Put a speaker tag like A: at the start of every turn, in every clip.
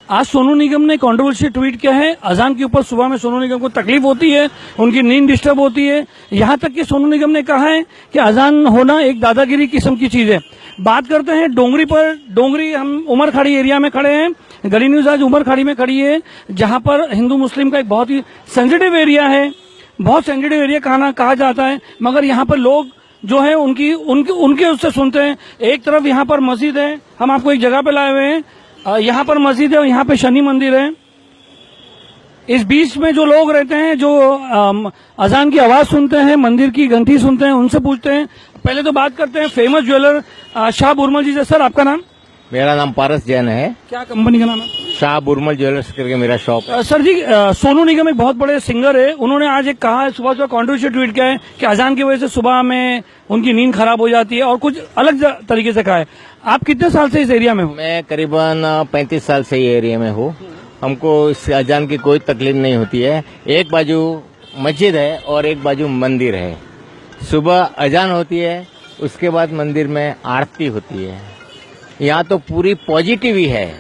A: आज सोनू निगम ने controversial tweet किया है। अजान के ऊपर सुबह में सोनू निगम को तकलीफ होती है, उनकी नींद डिस्टर्ब होती है। यहाँ तक कि सोनू निगम ने कहा है कि अजान होना एक दादागिरी किस्म की चीज है। बात करते हैं डोंगरी पर। डोंगरी हम उमरखाड़ी एरिया में खड़े हैं। गली न्यूज आज उमरखाड़ी में खड़ी है, जहां पर हिंदू मुस्लिम का एक बहुत ही सेंसिटिव एरिया है। बहुत सेंसिटिव एरिया कहा जाता है, मगर यहाँ पर लोग जो है उनके उससे सुनते हैं। एक तरफ यहाँ पर मस्जिद है, हम आपको एक जगह पे लाए हुए हैं। यहाँ पर मस्जिद है और यहाँ पे शनि मंदिर है। इस बीच में जो लोग रहते हैं, जो अजान की आवाज सुनते हैं, मंदिर की घंटी सुनते हैं, उनसे पूछते हैं। पहले तो बात करते हैं फेमस ज्वेलर शाह बुरमल जी से। सर, आपका नाम?
B: मेरा नाम पारस जैन है।
A: क्या कंपनी का नाम है?
B: शाह बुरमल ज्वेलर्स करके मेरा शॉप है।
A: सर जी, सोनू निगम एक बहुत बड़े सिंगर है। उन्होंने आज एक कहा है, सुबह कंट्रोवर्शियल ट्वीट किया है कि अजान की वजह से सुबह में उनकी नींद खराब हो जाती है और कुछ अलग तरीके से कहा है। आप कितने साल से इस एरिया में हो?
B: मैं करीबन 35 साल से ये एरिया में हूँ। हमको इस अजान की कोई तकलीफ नहीं होती है। एक बाजू मस्जिद है और एक बाजू मंदिर है। सुबह अजान होती है, उसके बाद मंदिर में आरती होती है। यहाँ तो पूरी पॉजिटिव ही है,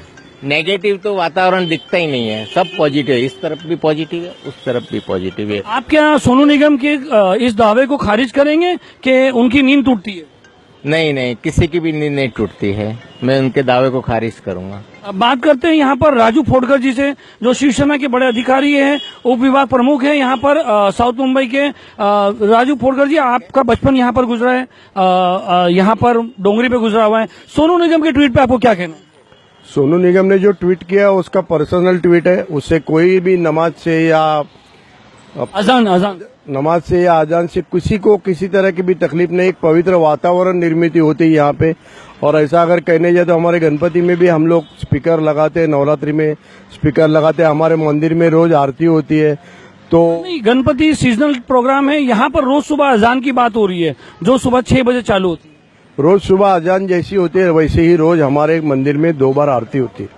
B: नेगेटिव तो वातावरण दिखता ही नहीं है। सब पॉजिटिव है, इस तरफ भी पॉजिटिव है, उस तरफ भी पॉजिटिव है।
A: आप क्या सोनू निगम के इस दावे को खारिज करेंगे कि उनकी नींद टूटती है?
B: नहीं नहीं, किसी की भी नींद नहीं टूटती है। मैं उनके दावे को खारिज करूंगा।
A: अब बात करते हैं यहाँ पर राजू फोड़कर जी से, जो शिवसेना के बड़े अधिकारी हैं, उप विभाग प्रमुख हैं यहाँ पर साउथ मुंबई के। राजू फोड़कर जी, आपका बचपन यहाँ पर गुजरा है, यहाँ पर डोंगरी पे गुजरा हुआ है। सोनू निगम के ट्वीट पे आपको क्या कहना है?
C: सोनू निगम ने जो ट्वीट किया उसका पर्सनल ट्वीट है। उससे कोई भी नमाज से या नमाज से या अजान से किसी को किसी तरह की भी तकलीफ नहीं। एक पवित्र वातावरण निर्मित होती है यहाँ पे। और ऐसा अगर कहने जाए तो हमारे गणपति में भी हम लोग स्पीकर लगाते हैं, नवरात्रि में स्पीकर लगाते हैं। हमारे मंदिर में रोज आरती होती है। तो
A: गणपति सीजनल प्रोग्राम है, यहाँ पर रोज सुबह अजान की बात हो रही है, जो सुबह 6 बजे चालू होती है।
C: रोज सुबह अजान जैसी होती है वैसे ही रोज हमारे मंदिर में 2 बार आरती होती है।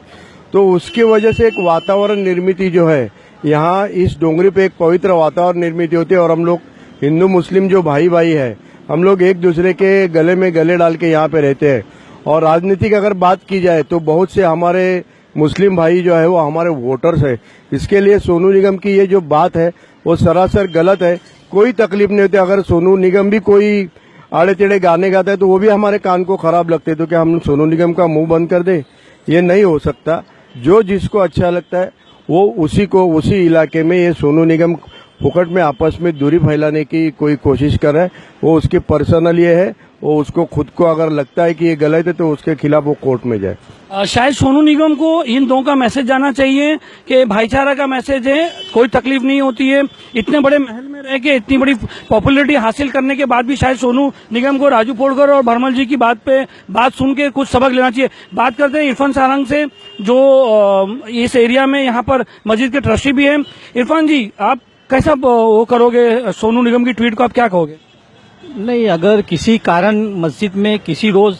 C: तो उसकी वजह से एक वातावरण निर्मित जो है यहाँ इस डोंगरी पे, एक पवित्र वातावरण निर्मित होती है। और हम लोग हिंदू मुस्लिम जो भाई भाई है, हम लोग एक दूसरे के गले में गले डाल के यहाँ पे रहते हैं। और राजनीतिक अगर बात की जाए तो बहुत से हमारे मुस्लिम भाई जो है वो हमारे वोटर्स है। इसके लिए सोनू निगम की ये जो बात है वो सरासर गलत है। कोई तकलीफ नहीं होती। अगर सोनू निगम भी कोई आड़े टेढ़े गाने गाता है तो वो भी हमारे कान को खराब लगते हैं। तो क्या हम सोनू निगम का मुंह बंद कर दें? ये नहीं हो सकता। जो जिसको अच्छा लगता है वो उसी इलाके में ये सोनू निगम फुकट में आपस में दूरी फैलाने की कोई कोशिश कर रहा है। वो उसके पर्सनल ये है। वो उसको खुद को अगर लगता है कि ये गलत है तो उसके खिलाफ वो कोर्ट में जाए।
A: शायद सोनू निगम को इन दो का मैसेज जाना चाहिए कि भाईचारा का मैसेज है, कोई तकलीफ नहीं होती है। इतने बड़े महल में रह के इतनी बड़ी पॉपुलैरिटी हासिल करने के बाद भी शायद सोनू निगम को राजू फोड़कर और भरमल जी की बात सुन के कुछ सबक लेना चाहिए। बात करते हैं इरफान सारंग से, जो इस एरिया में यहाँ पर मस्जिद के ट्रस्टी भी है। इरफान जी, आप कैसा वो करोगे सोनू निगम की ट्वीट को, आप क्या कहोगे?
D: नहीं, अगर किसी कारण मस्जिद में किसी रोज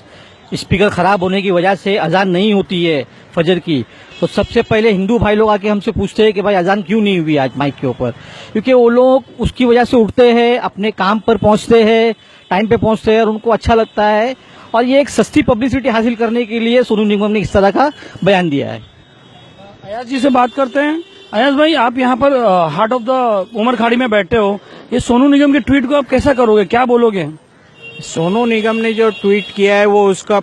D: स्पीकर खराब होने की वजह से अजान नहीं होती है फजर की, तो सबसे पहले हिंदू भाई लोग आके हमसे पूछते हैं कि भाई अजान क्यों नहीं हुई आज माइक के ऊपर। क्योंकि वो लोग उसकी वजह से उठते हैं, अपने काम पर पहुंचते हैं, टाइम पे पहुंचते हैं और उनको अच्छा लगता है। और ये एक सस्ती पब्लिसिटी हासिल करने के लिए सोनू निगम ने इस तरह का बयान दिया है।
A: अयाज जी से बात करते हैं। अयाज भाई, आप यहाँ पर हार्ट ऑफ द उमरखाड़ी में बैठे हो, ये सोनू निगम के ट्वीट को आप कैसा करोगे, क्या बोलोगे?
E: सोनू निगम ने जो ट्वीट किया है वो उसका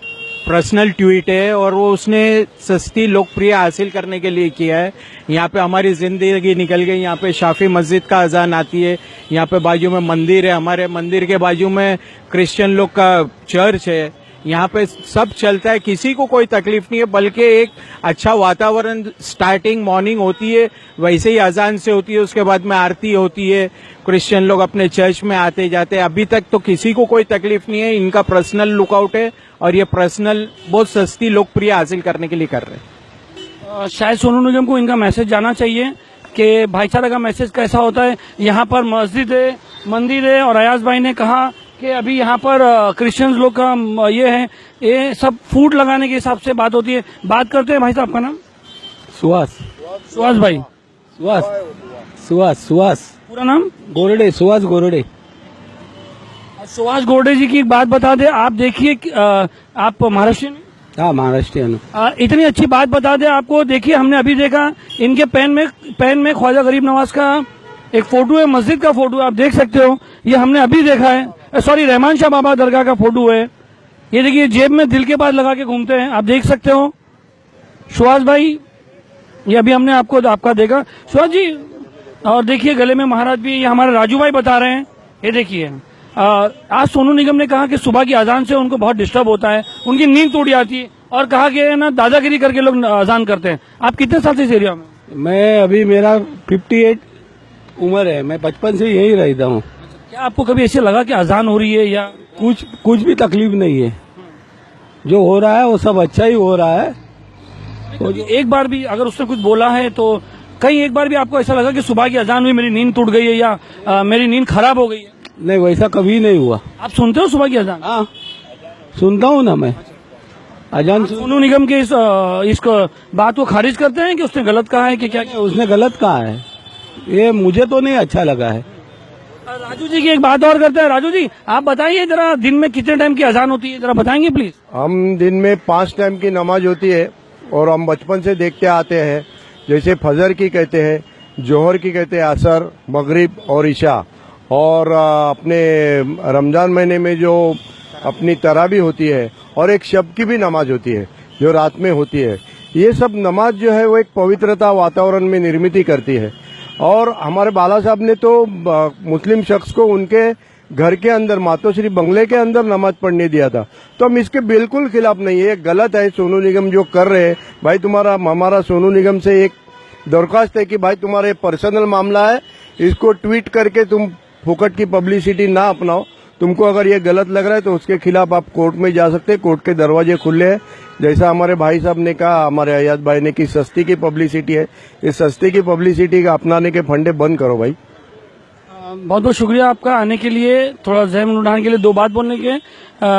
E: पर्सनल ट्वीट है और वो उसने सस्ती लोकप्रिय हासिल करने के लिए किया है। यहाँ पे हमारी जिंदगी निकल गई। यहाँ पे शाफी मस्जिद का अजान आती है, यहाँ पे बाजू में मंदिर है, हमारे मंदिर के बाजू में क्रिश्चियन लोग का चर्च है। यहाँ पे सब चलता है, किसी को कोई तकलीफ नहीं है, बल्कि एक अच्छा वातावरण स्टार्टिंग मॉर्निंग होती है वैसे ही अजान से होती है। उसके बाद में आरती होती है, क्रिश्चियन लोग अपने चर्च में आते जाते हैं। अभी तक तो किसी को कोई तकलीफ नहीं है। इनका पर्सनल लुकआउट है और ये पर्सनल बहुत सस्ती लोकप्रिय हासिल करने के लिए कर रहे हैं।
A: शायद सोनू निगम को इनका मैसेज जाना चाहिए कि भाईचारा का मैसेज कैसा होता है। यहाँ पर मस्जिद है, मंदिर है, और अयाज भाई ने कहा कि अभी यहाँ पर क्रिश्चियंस लोग का ये है, ये सब फूड लगाने के हिसाब से बात होती है। बात करते हैं। भाई साहब, आपका नाम?
D: सुहास
A: भाई।
D: सुहास
A: पूरा नाम?
D: गोरडे, सुहास गोरडे।
A: सुहास गोरडे जी की एक बात बता दे। आप देखिए, आप महाराष्ट्र में?
F: हाँ महाराष्ट्रियन हूँ।
A: इतनी अच्छी बात बता दे आपको, देखिए हमने अभी देखा इनके पेन में ख्वाजा गरीब नवाज का एक फोटो है, मस्जिद का फोटो है, आप देख सकते हो। ये हमने अभी देखा है, सॉरी रहमान शाह बाबा दरगाह का फोटो है। ये देखिए जेब में दिल के पास लगा के घूमते हैं, आप देख सकते हो। सुहास भाई, ये अभी हमने आपका देखा सुहास जी। और देखिए गले में महाराज भी, ये हमारे राजू भाई बता रहे हैं। ये देखिए आज सोनू निगम ने कहा कि सुबह की अजान से उनको बहुत डिस्टर्ब होता है, उनकी नींद टूट जाती है, और कहा कि ना दादागिरी करके लोग अजान करते हैं। आप कितने साल से इस एरिया में?
F: मैं अभी मेरा 58 उम्र है, मैं बचपन से यही रहता हूँ।
A: क्या आपको कभी ऐसे लगा कि अजान हो रही है या
F: कुछ भी तकलीफ नहीं है, जो हो रहा है वो सब अच्छा ही हो रहा है।
A: तो एक बार भी अगर उसने कुछ बोला है तो कहीं एक बार भी आपको ऐसा लगा कि सुबह की अजान हुई मेरी नींद टूट गई है या मेरी नींद खराब हो गई है?
F: नहीं, वैसा कभी नहीं हुआ।
A: आप सुनते हो सुबह की अजान?
F: हाँ, सुनता हूँ ना मैं अजान।
A: सोनू निगम के इस बात को खारिज करते हैं कि उसने गलत कहा है कि क्या?
F: उसने गलत कहा है, ये मुझे तो नहीं अच्छा लगा है।
A: राजू जी की एक बात और करते हैं। राजू जी, आप बताइए जरा, दिन में कितने टाइम की अजान होती है, जरा बताएंगे प्लीज?
C: हम दिन में 5 टाइम की नमाज होती है, और हम बचपन से देखते आते हैं। जैसे फजर की कहते हैं, जोहर की कहते हैं, असर, मगरिब और इशा। और अपने रमजान महीने में जो अपनी तरावी होती है, और एक शब की भी नमाज होती है जो रात में होती है। ये सब नमाज जो है वो एक पवित्रता वातावरण में निर्मित करती है। और हमारे बाला साहब ने तो मुस्लिम शख्स को उनके घर के अंदर, मातोश्री बंगले के अंदर नमाज पढ़ने दिया था। तो हम इसके बिल्कुल खिलाफ नहीं है, गलत है सोनू निगम जो कर रहे हैं। भाई हमारा सोनू निगम से एक दरख्वास्त है कि भाई तुम्हारा पर्सनल मामला है, इसको ट्वीट करके तुम फुकट की पब्लिसिटी ना अपनाओ। तुमको अगर ये गलत लग रहा है तो उसके खिलाफ आप कोर्ट में जा सकते हैं, कोर्ट के दरवाजे खुले हैं। जैसा हमारे भाई साहब ने कहा, हमारे अयाज भाई ने, कि सस्ती की पब्लिसिटी है, इस सस्ती की पब्लिसिटी का अपनाने के फंडे बंद करो भाई।
A: बहुत बहुत शुक्रिया आपका आने के लिए, थोड़ा जहन उठाने के लिए, 2 बात बोलने के।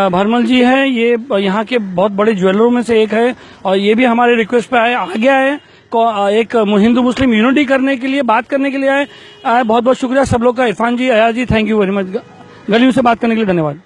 A: भरमल जी है, ये यहाँ के बहुत बड़े ज्वेलरों में से एक है, और ये भी हमारे रिक्वेस्ट पे आ गया है एक हिंदू मुस्लिम यूनिटी करने के लिए, बात करने के लिए आए। बहुत बहुत शुक्रिया सब लोग का। इरफान जी, अयाज जी, थैंक यू वेरी मच। गलियों से बात करने के लिए धन्यवाद।